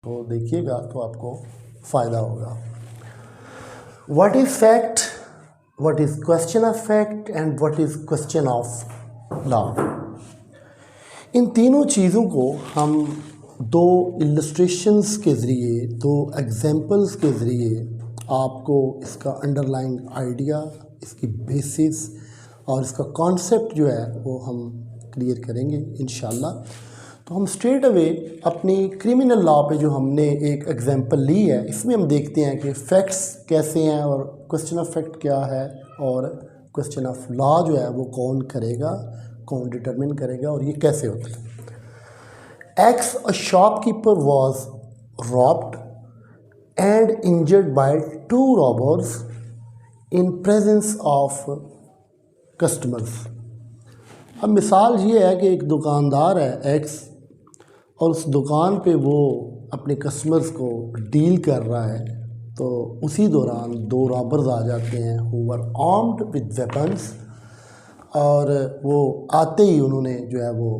तो देखिएगा तो आपको फ़ायदा होगा। What is fact, what is question of fact and what is question of law. इन तीनों चीज़ों को हम दो इलस्ट्रेशंस के ज़रिए, दो एग्जांपल्स के ज़रिए आपको इसका अंडरलाइन आइडिया, इसकी बेसिस और इसका कॉन्सेप्ट जो है वो हम क्लियर करेंगे इंशाल्लाह। तो हम स्ट्रेट अवे अपनी क्रिमिनल लॉ पे जो हमने एक एग्जांपल ली है, इसमें हम देखते हैं कि फैक्ट्स कैसे हैं और क्वेश्चन ऑफ फैक्ट क्या है और क्वेश्चन ऑफ लॉ जो है वो कौन करेगा, कौन डिटरमिन करेगा और ये कैसे होता है। X a shopkeeper was robbed and injured by two robbers in presence of customers. अब मिसाल ये है कि एक दुकानदार है एक्स और उस दुकान पे वो अपने कस्टमर्स को डील कर रहा है, तो उसी दौरान दो रॉबर्स आ जाते हैं who were armed with weapons, और वो आते ही उन्होंने जो है वो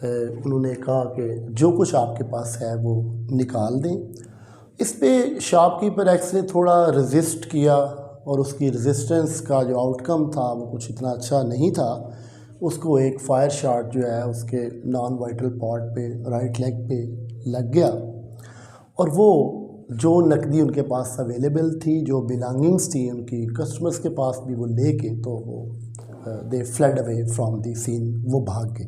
उन्होंने कहा कि जो कुछ आपके पास है वो निकाल दें। इस पे शॉपकीपर एक्स ने थोड़ा रेजिस्ट किया और उसकी रेजिस्टेंस का जो आउटकम था वो कुछ इतना अच्छा नहीं था। उसको एक फायर शॉट जो है उसके नॉन वाइटल पार्ट पे, राइट लेग पे लग गया और वो जो नकदी उनके पास अवेलेबल थी, जो बिलोंगिंग्स थी उनकी कस्टमर्स के पास भी, वो लेके तो वो they fled away from the scene, वो भाग गए।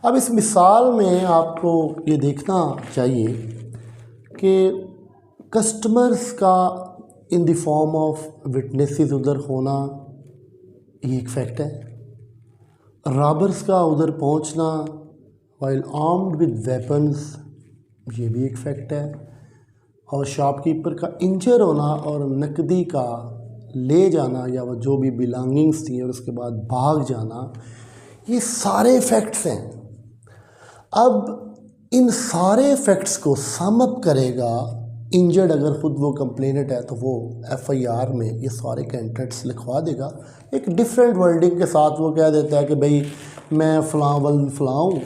अब इस मिसाल में आपको ये देखना चाहिए कि कस्टमर्स का in the form of witnesses उधर होना ये एक फैक्ट है, रॉबर्स का उधर पहुंचना वाइल आर्म्ड विद वेपन्स ये भी एक फैक्ट है, और शॉपकीपर का इंजर होना और नकदी का ले जाना या वो जो भी बिलोंगिंग्स थी और उसके बाद भाग जाना, ये सारे फैक्ट्स हैं। अब इन सारे फैक्ट्स को सम अप करेगा इंजर्ड, अगर ख़ुद वो कंप्लेनेंट है तो वो एफआईआर में ये सारे कंटेंट्स लिखवा देगा। एक डिफरेंट वर्डिंग के साथ वो कह देता है कि भाई मैं फ़लाँ वल फ़लाँ हूँ,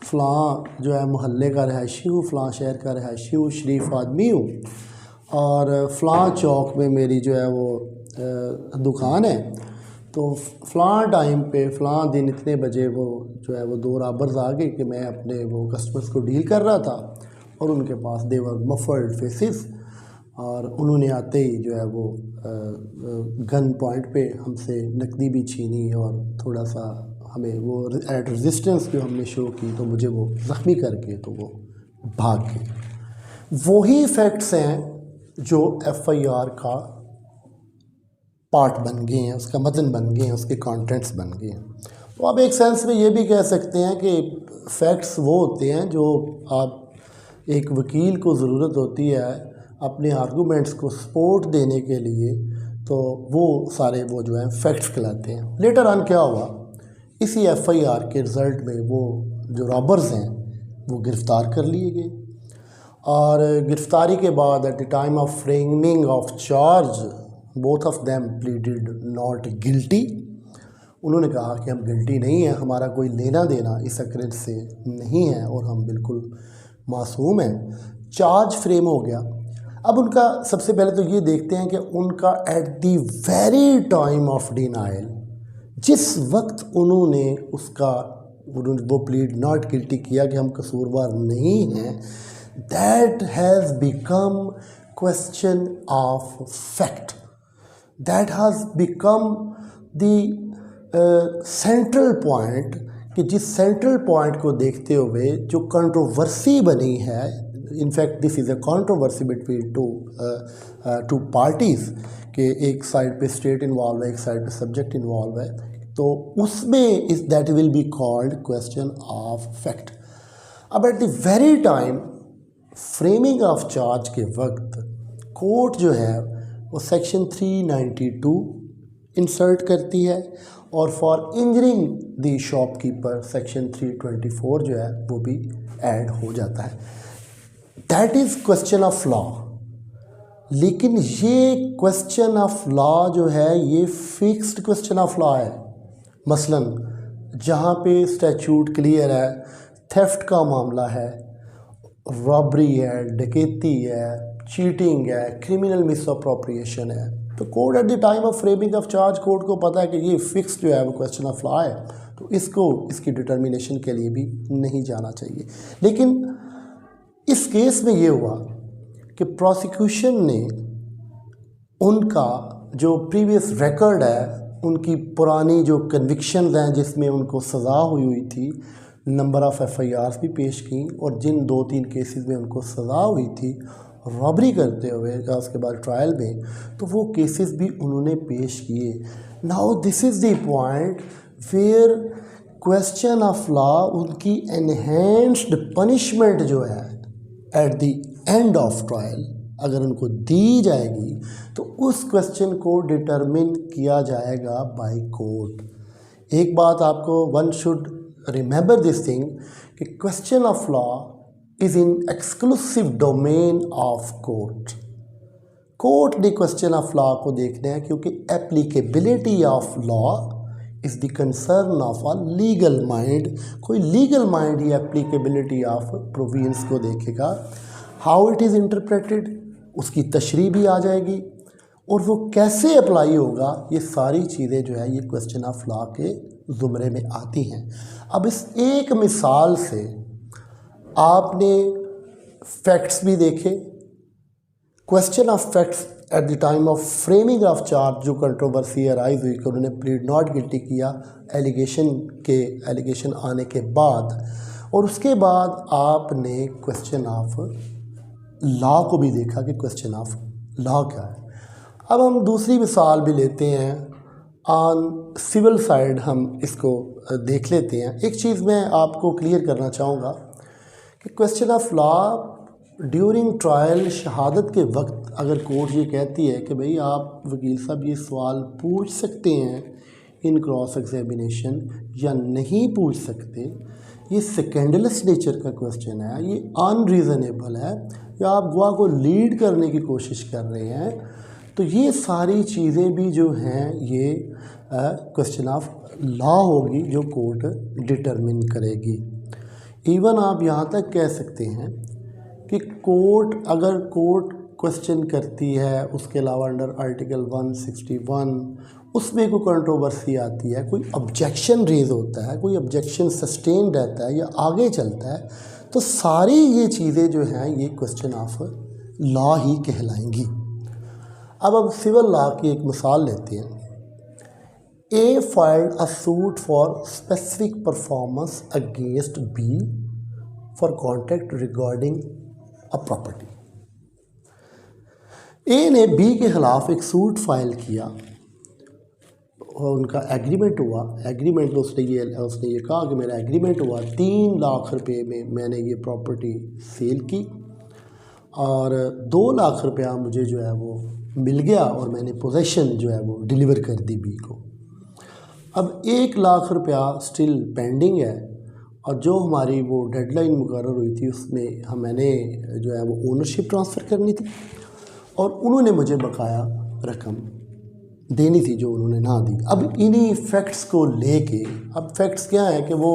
फ़लाँ जो है मोहल्ले का रहायशी हूँ, फ़लाँ शहर का रहायशी हूँ, शरीफ आदमी हूँ, और फ़लाँ चौक में मेरी जो है वो दुकान है, तो फ़लाँ टाइम पे फ़लाँ दिन इतने बजे वो जो है वो दो रॉबर्स आ गए कि मैं अपने वो कस्टमर्स को डील कर रहा था और उनके पास देवर मफल्ड फेसिस, और उन्होंने आते ही जो है वो गन पॉइंट पे हमसे नकदी भी छीनी और थोड़ा सा हमें वो एट रेजिस्टेंस जो हमने शो की तो मुझे वो ज़ख्मी करके तो वो भाग गए। वही फैक्ट्स हैं जो एफआईआर का पार्ट बन गए हैं, उसका मतन बन गए हैं, उसके कंटेंट्स बन गए हैं। तो आप एक सेंस में ये भी कह सकते हैं कि फैक्ट्स वो होते हैं जो आप एक वकील को ज़रूरत होती है अपने आर्गूमेंट्स को सपोर्ट देने के लिए, तो वो सारे वो जो हैं फैक्ट्स कहलाते हैं। लेटर ऑन क्या हुआ, इसी एफआईआर के रिज़ल्ट में वो जो रॉबर्स हैं वो गिरफ़्तार कर लिए गए, और गिरफ़्तारी के बाद at the time of framing of charge both of them pleaded not guilty. उन्होंने कहा कि हम गिल्टी नहीं हैं, हमारा कोई लेना देना इस अक्रेंस से नहीं है और हम बिल्कुल मासूम हैं। चार्ज फ्रेम हो गया। अब उनका सबसे पहले तो ये देखते हैं कि उनका eight the very time of denial, जिस वक्त उन्होंने उसका वो प्लीड नॉट गिल्टी किया कि हम कसूरवार नहीं हैं, that has become question of fact, that has become the central point, कि जिस सेंट्रल पॉइंट को देखते हुए जो कंट्रोवर्सी बनी है, in fact this is a controversy between two parties, कि एक साइड पे स्टेट इन्वॉल्व है, एक साइड पे सब्जेक्ट इन्वॉल्व है, तो उसमें इस that will be called question of fact. अब at the very time framing of charge के वक्त कोर्ट जो है वो सेक्शन 392 इंसर्ट करती है, और for injuring the shopkeeper section 324 जो है वो भी ऐड हो जाता है। That is question of law. लेकिन ये क्वेश्चन ऑफ लॉ जो है ये फिक्स्ड क्वेश्चन ऑफ लॉ है। मसलन जहाँ पे स्टैट्यूट क्लियर है, थेफ्ट का मामला है, रॉबरी है, डकैती है, चीटिंग है, क्रिमिनल मिसअप्रोप्रिएशन है। तो court at the time of framing of charge court को पता है कि ये फिक्स जो है वो क्वेश्चन ऑफ लॉ है, तो इसको इसकी डिटर्मिनेशन के लिए भी नहीं जाना चाहिए। लेकिन इस केस में ये हुआ कि प्रोसिक्यूशन ने उनका जो प्रीवियस रिकॉर्ड है, उनकी पुरानी जो कन्विक्शंस हैं जिसमें उनको सज़ा हुई थी, नंबर ऑफ़ FIRs भी पेश की, और जिन 2-3 केसेस में उनको सज़ा हुई थी रॉबरी करते हुए उसके बाद ट्रायल में, तो वो केसेस भी उन्होंने पेश किए। Now this is the point where question of law, उनकी एनहेंस्ड पनिशमेंट जो है at the end of trial अगर उनको दी जाएगी, तो उस क्वेश्चन को डिटरमिन किया जाएगा बाय कोर्ट। एक बात आपको one should remember this thing कि question of law is in exclusive domain of court. Court ने क्वेश्चन ऑफ लॉ को देखना है क्योंकि applicability of law is the concern of a legal mind. कोई लीगल माइंड ही एप्लीकेबिलिटी ऑफ प्रोविजंस को देखेगा, हाउ इट इज़ इंटरप्रेटेड, उसकी तशरीह भी आ जाएगी, और वो कैसे अप्लाई होगा, ये सारी चीज़ें जो है ये क्वेश्चन ऑफ लॉ के ज़ुमरे में आती हैं। अब इस एक मिसाल से आपने फैक्ट्स भी देखे, question of facts at the time of framing of charge जो कंट्रोवर्सी अराइज हुई कि उन्होंने प्लीड नॉट गिल्टी किया एलिगेशन आने के बाद, और उसके बाद आपने क्वेश्चन ऑफ लॉ को भी देखा कि क्वेश्चन ऑफ लॉ क्या है। अब हम दूसरी मिसाल भी लेते हैं, ऑन सिविल साइड हम इसको देख लेते हैं। एक चीज़ मैं आपको क्लियर करना चाहूँगा कि question of law during trial, शहादत के वक्त अगर कोर्ट ये कहती है कि भाई आप वकील साहब ये सवाल पूछ सकते हैं इन क्रॉस एग्जामिनेशन या नहीं पूछ सकते, ये सेकेंडलेस नेचर का क्वेश्चन है, ये अनरीज़नेबल है, या आप गवाह को लीड करने की कोशिश कर रहे हैं, तो ये सारी चीज़ें भी जो हैं ये क्वेश्चन ऑफ लॉ होगी जो कोर्ट डिटरमिन करेगी। इवन आप यहाँ तक कह सकते हैं कि अगर कोर्ट क्वेश्चन करती है, उसके अलावा अंडर आर्टिकल 161 उसमें कोई कंट्रोवर्सी आती है, कोई ऑब्जेक्शन रेज होता है, कोई ऑब्जेक्शन सस्टेन रहता है या आगे चलता है, तो सारी ये चीज़ें जो हैं ये क्वेश्चन ऑफ लॉ ही कहलाएंगी। अब सिविल लॉ की एक मिसाल लेते हैं। A filed a suit for specific performance against B for contract regarding a property. A ने B के ख़िलाफ़ एक सूट फाइल किया और उनका एग्रीमेंट हुआ। एग्रीमेंट में उसने ये कहा कि मेरा एग्रीमेंट हुआ, 3 लाख रुपए में मैंने ये प्रॉपर्टी सेल की और 2 लाख रुपया मुझे जो है वो मिल गया और मैंने पोजेशन जो है वो डिलीवर कर दी बी को। अब 1 लाख रुपया स्टिल पेंडिंग है और जो हमारी वो डेडलाइन मुकर्रर हुई थी उसमें मैंने जो है वो ओनरशिप ट्रांसफ़र करनी थी और उन्होंने मुझे बकाया रकम देनी थी जो उन्होंने ना दी। अब इन्हीं फैक्ट्स को लेके, अब फैक्ट्स क्या है कि वो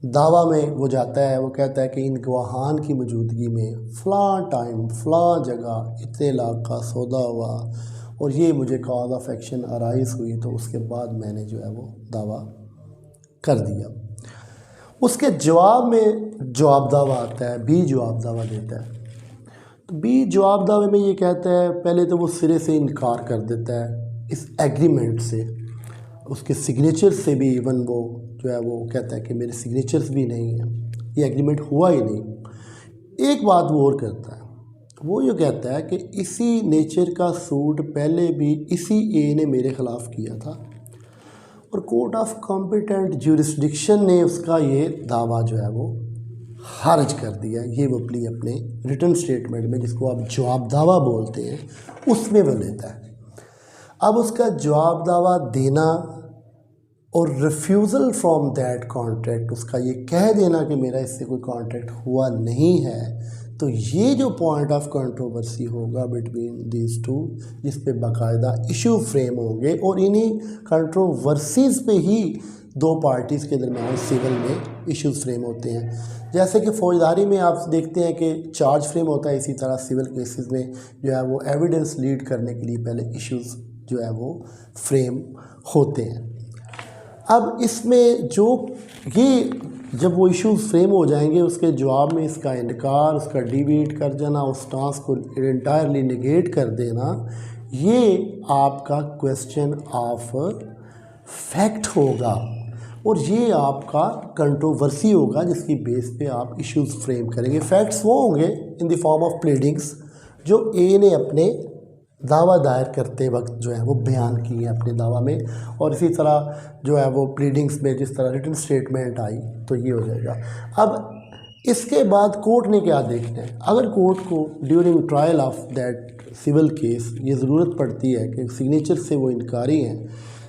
दावा में वो जाता है, वो कहता है कि इन गवाहान की मौजूदगी में फ़लाँ टाइम फ़लाँ जगह इतने लाख का सौदा हुआ और ये मुझे कॉज ऑफ एक्शन अराइज हुई, तो उसके बाद मैंने जो है वो दावा कर दिया। उसके जवाब में जवाब दावा आता है, बी जवाब दावा देता है। तो बी जवाब दावे में ये कहता है, पहले तो वो सिरे से इनकार कर देता है इस एग्रीमेंट से, उसके सिग्नेचर से भी इवन वो जो है वो कहता है कि मेरे सिग्नेचर्स भी नहीं हैं, ये एग्रीमेंट हुआ ही नहीं। एक बात वो और करता है, वो ये कहता है कि इसी नेचर का सूट पहले भी इसी ए ने मेरे ख़िलाफ़ किया था और कोर्ट ऑफ कॉम्पिटेंट ज्यूरिस्डिक्शन ने उसका ये दावा जो है वो खारिज कर दिया। ये वो अपने रिटन स्टेटमेंट में, जिसको आप जवाब दावा बोलते हैं, उसमें वो लेता है। अब उसका जवाब दावा देना और रिफ्यूज़ल फ्रॉम दैट कॉन्ट्रैक्ट, उसका ये कह देना कि मेरा इससे कोई कॉन्ट्रैक्ट हुआ नहीं है, तो ये जो पॉइंट ऑफ कंट्रोवर्सी होगा बिटवीन दीज टू, जिस पे बाकायदा इशू फ्रेम होंगे और इन्हीं कंट्रोवर्सीज़ पे ही 2 पार्टीज़ के दरमियान सिविल में इश्यूज़ फ्रेम होते हैं। जैसे कि फौजदारी में आप देखते हैं कि चार्ज फ्रेम होता है, इसी तरह सिविल केसेस में जो है वो एविडेंस लीड करने के लिए पहले इश्यूज़ जो है वो फ्रेम होते हैं। अब इसमें जो ये जब वो इश्यूज फ्रेम हो जाएंगे, उसके जवाब में इसका इनकार, उसका डिबेट कर जाना, उस टास्क को इंटायरली नेगेट कर देना, ये आपका क्वेश्चन ऑफ फैक्ट होगा और ये आपका कंट्रोवर्सी होगा जिसकी बेस पे आप इश्यूज फ्रेम करेंगे। फैक्ट्स वो होंगे in the form of pleadings जो ए ने अपने दावा दायर करते वक्त जो है वो बयान किए अपने दावा में, और इसी तरह जो है वो प्लीडिंग्स में जिस तरह रिटन स्टेटमेंट आई तो ये हो जाएगा। अब इसके बाद कोर्ट ने क्या देखना है, अगर कोर्ट को during trial of that civil case ये ज़रूरत पड़ती है कि सिग्नेचर से वो इनकारी हैं,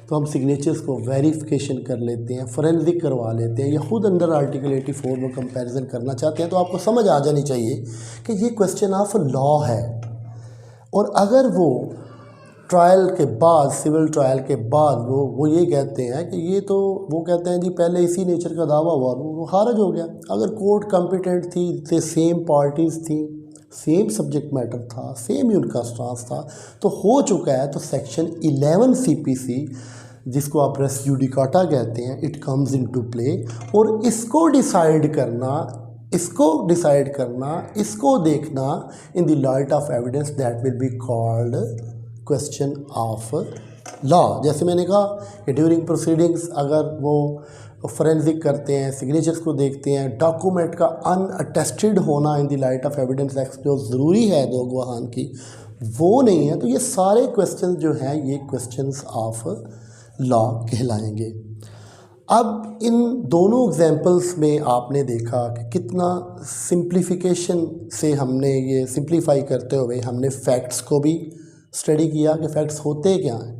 तो हम सिग्नेचर्स को वेरिफिकेशन कर लेते हैं, फोरेंसिक करवा लेते हैं, या खुद अंडर आर्टिकल 84 वो कंपैरिजन करना चाहते हैं, तो आपको समझ आ जानी चाहिए कि ये क्वेश्चन ऑफ लॉ है। और अगर वो ट्रायल के बाद, सिविल ट्रायल के बाद वो ये कहते हैं कि ये तो वो कहते हैं जी पहले इसी नेचर का दावा हुआ, वो खारिज हो गया। अगर कोर्ट कॉम्पिटेंट थी, थे सेम पार्टीज़ थी, सेम सब्जेक्ट मैटर था, सेम ही उनका स्टांस था, तो हो चुका है, तो सेक्शन 11 CPC जिसको आप रेस जुडिकाटा कहते हैं, इट कम्स इनटू प्ले। और इसको डिसाइड करना, इसको देखना in the light of evidence, that will be called question of law. जैसे मैंने कहा कि ड्यूरिंग प्रोसीडिंग्स अगर वो फोरेंसिक करते हैं, सिग्नेचर्स को देखते हैं, डॉक्यूमेंट का अनअटेस्टेड होना in the light of evidence जो ज़रूरी है दो गवाहान की, वो नहीं है, तो ये सारे क्वेश्चन जो हैं ये क्वेश्चंस ऑफ लॉ कहलाएंगे। अब इन दोनों एग्जाम्पल्स में आपने देखा कि कितना सिंप्लीफिकेशन से हमने ये सिंप्लीफाई करते हुए हमने फैक्ट्स को भी स्टडी किया कि फैक्ट्स होते क्या हैं,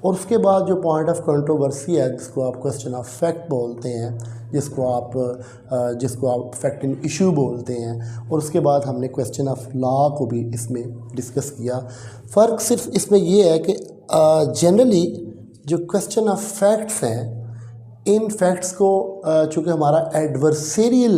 और उसके बाद जो पॉइंट ऑफ कंट्रोवर्सी है जिसको आप क्वेश्चन ऑफ फैक्ट बोलते हैं, जिसको आप फैक्ट इन इशू बोलते हैं, और उसके बाद हमने क्वेश्चन ऑफ लॉ को भी इसमें डिस्कस किया। फ़र्क सिर्फ इसमें ये है कि जनरली जो क्वेश्चन ऑफ फैक्ट्स हैं, इन फैक्ट्स को चूँकि हमारा एडवर्सेरियल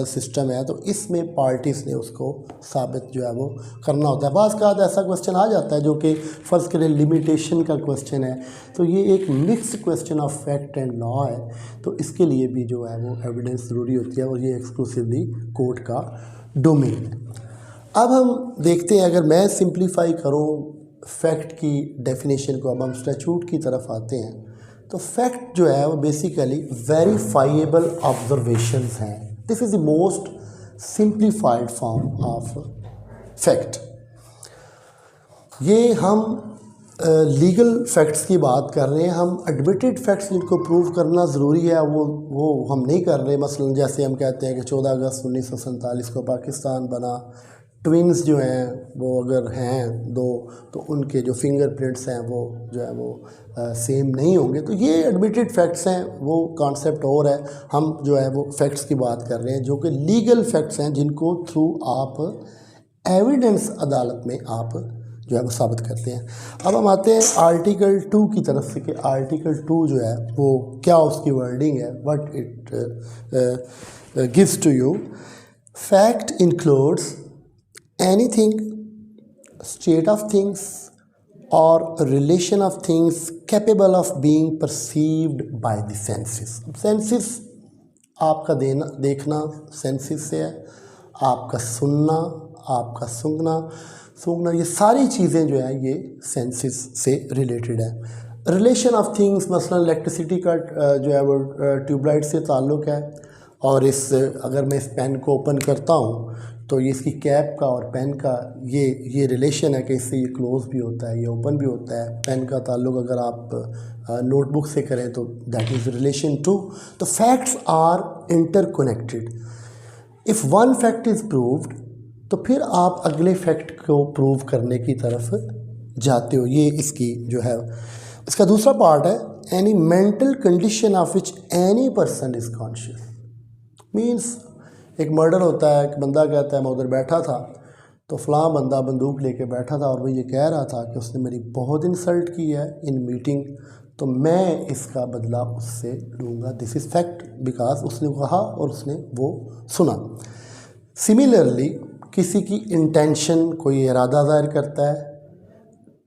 सिस्टम है, तो इसमें पार्टीज़ ने उसको साबित जो है वो करना होता है। बाज़ का ऐसा क्वेश्चन आ जाता है जो कि फ़र्ज़ करें लिमिटेशन का क्वेश्चन है, तो ये एक mix question of fact and law है, तो इसके लिए भी जो है वो एविडेंस ज़रूरी होती है, और ये एक्सक्लूसिवली कोर्ट का डोमेन है। अब हम देखते हैं, अगर मैं सिंप्लीफाई करूँ फैक्ट की डेफिनेशन को, अब हम स्टैट्यूट की तरफ आते हैं, तो फैक्ट जो है वो बेसिकली वेरीफाइएबल ऑब्जर्वेशंस हैं। This is the most simplified form of fact. ये हम लीगल फैक्ट्स की बात कर रहे हैं, हम एडमिटेड फैक्ट्स जिनको प्रूव करना ज़रूरी है वो हम नहीं कर रहे। मसलन जैसे हम कहते हैं कि 14 अगस्त 1947 को पाकिस्तान बना, ट्विन्स जो हैं वो अगर हैं दो, तो उनके जो फिंगरप्रिंट्स हैं वो जो है वो सेम नहीं होंगे, तो ये एडमिटेड फैक्ट्स हैं, वो कॉन्सेप्ट और है। हम जो है वो फैक्ट्स की बात कर रहे हैं जो कि लीगल फैक्ट्स हैं, जिनको थ्रू आप एविडेंस अदालत में आप जो है वो साबित करते हैं। अब हम आते हैं आर्टिकल 2 की तरफ से कि आर्टिकल 2 जो है वो क्या उसकी वर्डिंग है, what it gives to you. Fact includes anything, state of things or relation of things capable of being perceived by the senses। senses आपका देखना senses से है, आपका सुनना, आपका सूंघना, ये सारी चीज़ें जो है ये senses से रिलेटेड है। रिलेशन ऑफ थिंग्स मसलन इलेक्ट्रिसिटी का जो है वो ट्यूबलाइट से ताल्लुक़ है, और अगर मैं इस पेन को ओपन करता हूँ तो ये इसकी कैप का और पेन का ये रिलेशन है कि इससे ये क्लोज़ भी होता है, ये ओपन भी होता है। पेन का ताल्लुक़ अगर आप नोटबुक से करें तो दैट इज़ रिलेशन टू। तो facts are interconnected. If one fact is proved तो फिर आप अगले फैक्ट को प्रूव करने की तरफ जाते हो। ये इसकी जो है इसका दूसरा पार्ट है, any mental condition of which any person is conscious. Means एक मर्डर होता है, एक बंदा कहता है मैं उधर बैठा था, तो फ़लाँ बंदा बंदूक लेके बैठा था और वो ये कह रहा था कि उसने मेरी बहुत इंसल्ट की है इन मीटिंग, तो मैं इसका बदला उससे लूँगा, दिस इज़ फैक्ट, बिकॉज उसने कहा और उसने वो सुना। सिमिलरली किसी की इंटेंशन, कोई इरादा ज़ाहिर करता है,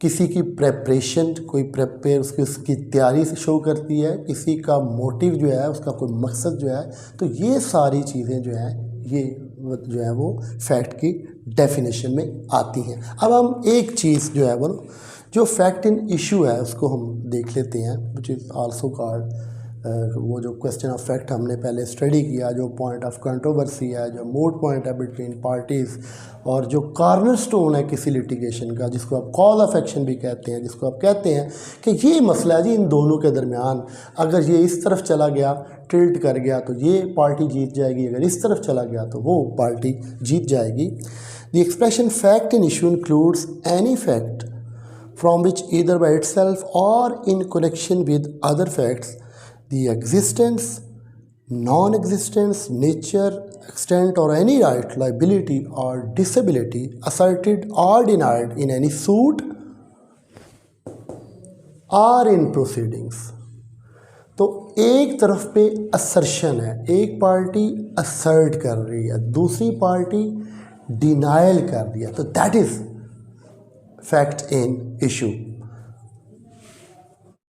किसी की प्रेपरेशन, कोई प्रेपेयर उसकी तैयारी से शो करती है, किसी का मोटिव जो है, उसका कोई मकसद जो है, तो ये सारी चीज़ें जो है ये जो है वो फैक्ट की डेफिनेशन में आती हैं। अब हम एक चीज़ जो है वो जो फैक्ट इन इशू है उसको हम देख लेते हैं, विच इज़ आल्सो कॉल्ड वो जो क्वेश्चन ऑफ फैक्ट हमने पहले स्टडी किया, जो पॉइंट ऑफ कंट्रोवर्सी है, जो मोड पॉइंट है बिटवीन पार्टीज़, और जो कॉर्नर स्टोन है किसी लिटिगेशन का, जिसको आप कॉल ऑफ एक्शन भी कहते हैं, जिसको आप कहते हैं कि ये मसला है जी इन दोनों के दरमियान, अगर ये इस तरफ चला गया, टिल्ट कर गया, तो ये पार्टी जीत जाएगी, अगर इस तरफ चला गया तो वो पार्टी जीत जाएगी। The expression fact in issue includes any fact from which either by itself or in connection with other facts the existence, non-existence, nature, extent or any right, liability or disability asserted or denied in any suit or in proceedings। तो एक तरफ पे assertion है, एक party assert कर रही है, दूसरी पार्टी डिनायल कर रही है, तो that is fact in issue.